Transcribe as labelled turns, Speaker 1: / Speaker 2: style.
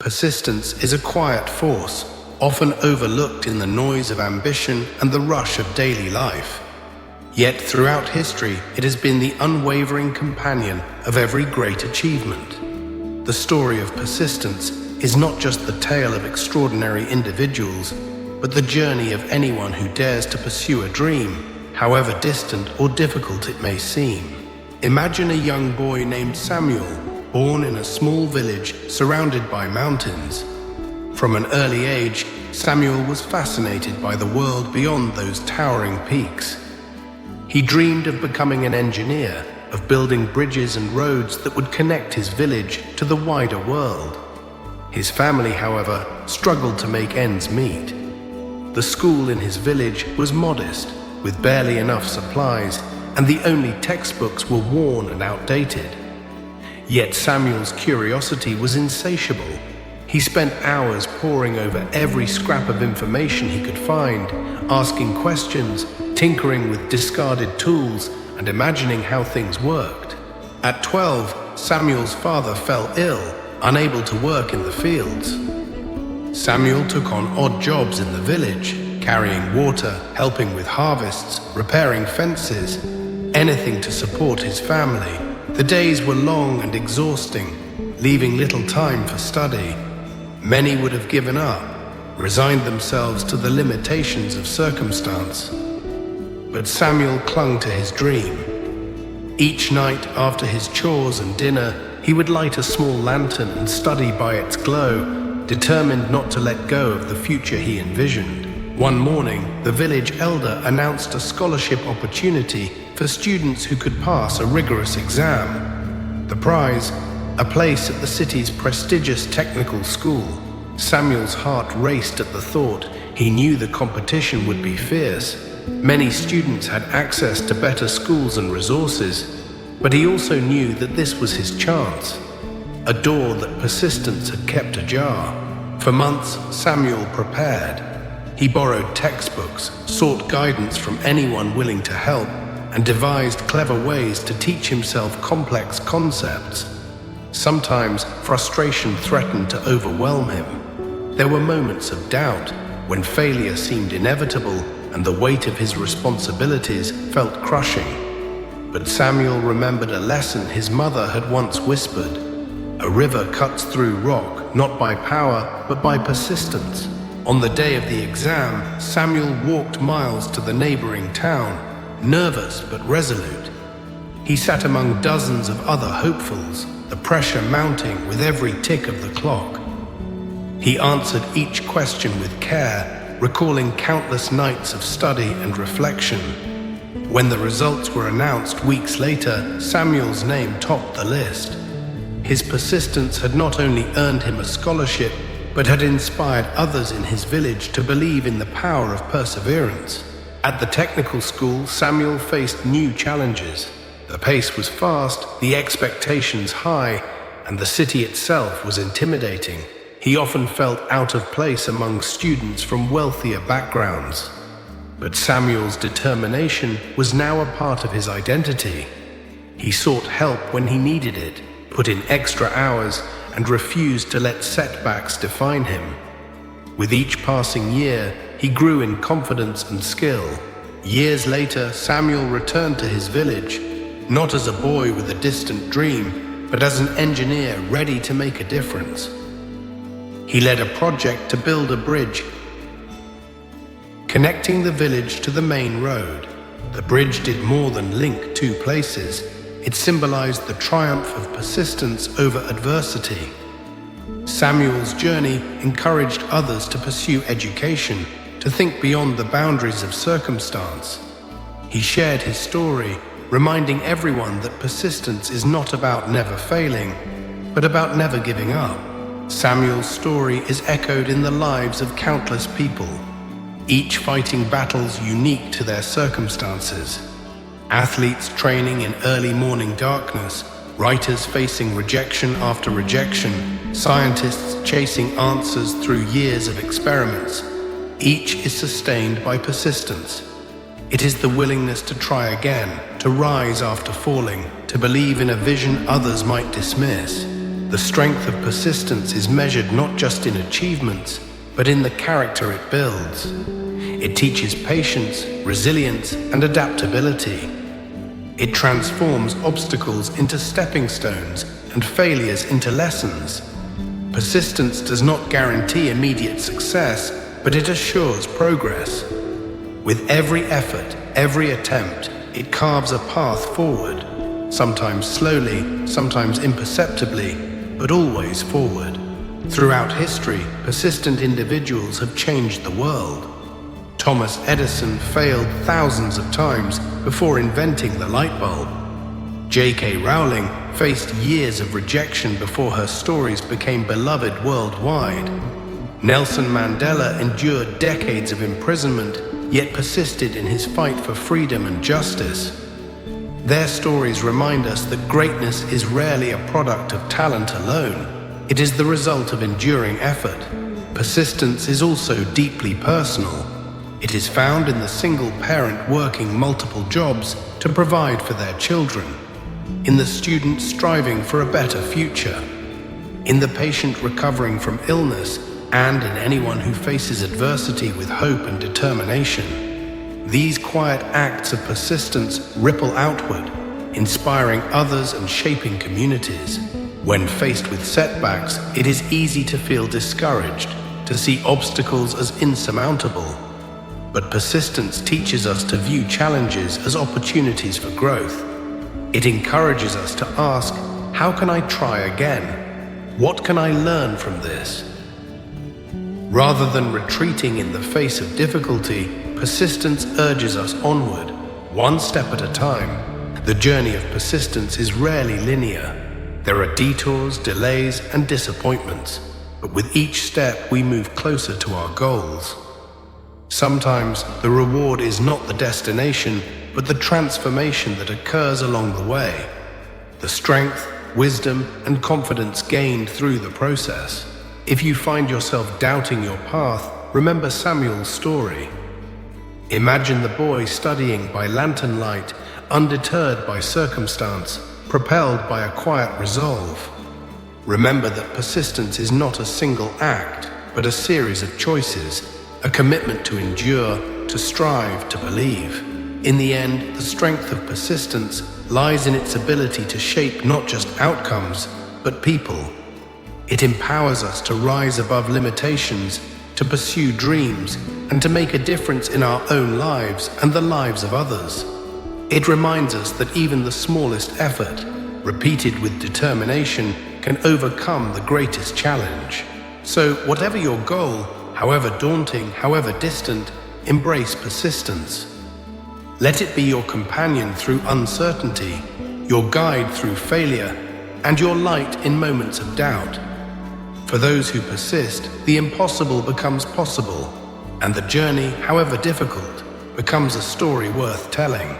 Speaker 1: Persistence is a quiet force, often overlooked in the noise of ambition and the rush of daily life. Yet throughout history, it has been the unwavering companion of every great achievement. The story of persistence is not just the tale of extraordinary individuals, but the journey of anyone who dares to pursue a dream, however distant or difficult it may seem. Imagine a young boy named Samuel, born in a small village surrounded by mountains. From an early age, Samuel was fascinated by the world beyond those towering peaks. He dreamed of becoming an engineer, of building bridges and roads that would connect his village to the wider world. His family, however, struggled to make ends meet. The school in his village was modest, with barely enough supplies, and the only textbooks were worn and outdated. Yet Samuel's curiosity was insatiable. He spent hours poring over every scrap of information he could find, asking questions, tinkering with discarded tools, and imagining how things worked. At 12, Samuel's father fell ill, unable to work in the fields. Samuel took on odd jobs in the village, carrying water, helping with harvests, repairing fences, anything to support his family. The days were long and exhausting, leaving little time for study. Many would have given up, resigned themselves to the limitations of circumstance. But Samuel clung to his dream. Each night after his chores and dinner, he would light a small lantern and study by its glow, determined not to let go of the future he envisioned. One morning, the village elder announced a scholarship opportunity for students who could pass a rigorous exam. The prize, a place at the city's prestigious technical school. Samuel's heart raced at the thought. He knew the competition would be fierce. Many students had access to better schools and resources, but he also knew that this was his chance, a door that persistence had kept ajar. For months, Samuel prepared. He borrowed textbooks, sought guidance from anyone willing to help, and devised clever ways to teach himself complex concepts. Sometimes frustration threatened to overwhelm him. There were moments of doubt, when failure seemed inevitable and the weight of his responsibilities felt crushing. But Samuel remembered a lesson his mother had once whispered. A river cuts through rock, not by power, but by persistence. On the day of the exam, Samuel walked miles to the neighboring town, nervous but resolute. He sat among dozens of other hopefuls, the pressure mounting with every tick of the clock. He answered each question with care, recalling countless nights of study and reflection. When the results were announced weeks later, Samuel's name topped the list. His persistence had not only earned him a scholarship, but had inspired others in his village to believe in the power of perseverance. At the technical school, Samuel faced new challenges. The pace was fast, the expectations high, and the city itself was intimidating. He often felt out of place among students from wealthier backgrounds. But Samuel's determination was now a part of his identity. He sought help when he needed it, put in extra hours, and refused to let setbacks define him. With each passing year, he grew in confidence and skill. Years later, Samuel returned to his village, not as a boy with a distant dream, but as an engineer ready to make a difference. He led a project to build a bridge connecting the village to the main road. The bridge did more than link two places. It symbolized the triumph of persistence over adversity. Samuel's journey encouraged others to pursue education, to think beyond the boundaries of circumstance. He shared his story, reminding everyone that persistence is not about never failing, but about never giving up. Samuel's story is echoed in the lives of countless people, each fighting battles unique to their circumstances. Athletes training in early morning darkness, writers facing rejection after rejection, scientists chasing answers through years of experiments. Each is sustained by persistence. It is the willingness to try again, to rise after falling, to believe in a vision others might dismiss. The strength of persistence is measured not just in achievements, but in the character it builds. It teaches patience, resilience, and adaptability. It transforms obstacles into stepping stones and failures into lessons. Persistence does not guarantee immediate success, but it assures progress. With every effort, every attempt, it carves a path forward, sometimes slowly, sometimes imperceptibly, but always forward. Throughout history, persistent individuals have changed the world. Thomas Edison failed thousands of times before inventing the light bulb. J.K. Rowling faced years of rejection before her stories became beloved worldwide. Nelson Mandela endured decades of imprisonment, yet persisted in his fight for freedom and justice. Their stories remind us that greatness is rarely a product of talent alone. It is the result of enduring effort. Persistence is also deeply personal. It is found in the single parent working multiple jobs to provide for their children, in the student striving for a better future, in the patient recovering from illness, and in anyone who faces adversity with hope and determination. These quiet acts of persistence ripple outward, inspiring others and shaping communities. When faced with setbacks, it is easy to feel discouraged, to see obstacles as insurmountable. But persistence teaches us to view challenges as opportunities for growth. It encourages us to ask, how can I try again? What can I learn from this? Rather than retreating in the face of difficulty, persistence urges us onward, one step at a time. The journey of persistence is rarely linear. There are detours, delays, and disappointments, but with each step we move closer to our goals. Sometimes the reward is not the destination, but the transformation that occurs along the way. The strength, wisdom, and confidence gained through the process. If you find yourself doubting your path, remember Samuel's story. Imagine the boy studying by lantern light, undeterred by circumstance, propelled by a quiet resolve. Remember that persistence is not a single act, but a series of choices, a commitment to endure, to strive, to believe. In the end, the strength of persistence lies in its ability to shape not just outcomes, but people. It empowers us to rise above limitations, to pursue dreams, and to make a difference in our own lives and the lives of others. It reminds us that even the smallest effort, repeated with determination, can overcome the greatest challenge. So, whatever your goal, however daunting, however distant, embrace persistence. Let it be your companion through uncertainty, your guide through failure, and your light in moments of doubt. For those who persist, the impossible becomes possible, and the journey, however difficult, becomes a story worth telling.